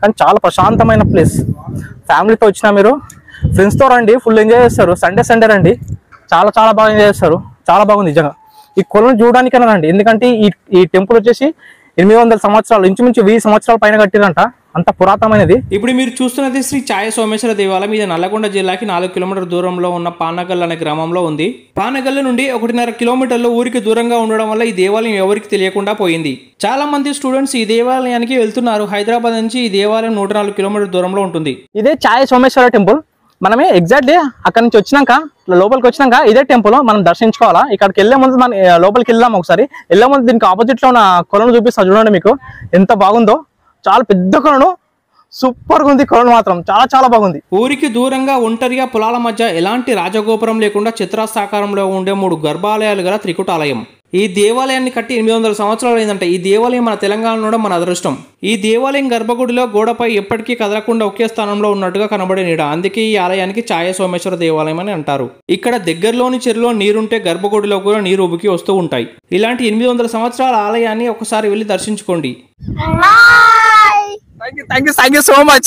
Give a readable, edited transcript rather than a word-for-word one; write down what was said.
కానీ చాలా ప్రశాంతమైన ప్లేస్. ఫ్యామిలీతో వచ్చినా మీరు ఫ్రెండ్స్తో రండి, ఫుల్ ఎంజాయ్ చేస్తారు. సండే రండి, చాలా చాలా బాగా ఎంజాయ్ చేస్తారు. చాలా బాగుంది నిజంగా. ఈ కొలను చూడడానికైనా రండి, ఎందుకంటే ఈ టెంపుల్ వచ్చేసి 800 సంవత్సరాలు, ఇంచుమించు 1000 సంవత్సరాల పైన కట్టిరంట, అంత పురాతనమైనది. ఇప్పుడు మీరు చూస్తున్నది శ్రీ ఛాయ సోమేశ్వర దేవాలయం. ఇది నల్లగొండ జిల్లాకి 4 కిలోమీటర్ల దూరంలో ఉన్న పానగల్ అనే గ్రామంలో ఉంది. పానగల్ నుండి 1.5 కిలోమీటర్లు ఊరికి దూరంగా ఉండడం వల్ల ఈ దేవాలయం ఎవరికి తెలియకుండా పోయింది. చాలా మంది స్టూడెంట్స్ ఈ దేవాలయానికి వెళ్తున్నారు. హైదరాబాద్ నుంచి ఈ దేవాలయం 104 కిలోమీటర్ల దూరంలో ఉంటుంది. ఇదే ఛాయ సోమేశ్వర టెంపుల్. మనమే ఎగ్జాక్ట్లీ అక్కడ నుంచి వచ్చినాక, లోపలికి వచ్చినాక ఇదే టెంపుల్ మనం దర్శించుకోవాలా. ఇక్కడికి వెళ్లే ముందు మనం లోపలికి వెళ్దాం. ఒకసారి వెళ్లే ముందు దీనికి ఆపోజిట్ లో ఉన్న కొలను చూపిస్తా చూడండి, మీకు ఎంత బాగుందో. చాలా పెద్ద కొలను, సూపర్ గా ఉంది కొలను మాత్రం, చాలా చాలా బాగుంది. ఊరికి దూరంగా ఒంటరిగా పొలాల మధ్య ఎలాంటి రాజగోపురం లేకుండా చిత్రాస్తాకారంలో ఉండే 3 గర్భాలయాలు గల త్రికుటాలయం. ఈ దేవాలయాన్ని కట్టి 800 సంవత్సరాలు అయిందంటే. ఈ దేవాలయం మన తెలంగాణలో మన అదృష్టం. ఈ దేవాలయం గర్భగుడిలో గోడపై ఎప్పటికీ కదలకుండా ఒకే స్థానంలో ఉన్నట్టుగా కనబడే నీడ, అందుకే ఈ ఆలయానికి ఛాయ సోమేశ్వర దేవాలయం అని అంటారు. ఇక్కడ దగ్గరలోని చెరువులో నీరుంటే గర్భగుడిలో కూడా నీరు ఉబికి వస్తూ ఉంటాయి. ఇలాంటి 800 సంవత్సరాల ఆలయాన్ని ఒకసారి వెళ్ళి దర్శించుకోండి. Thank you so much.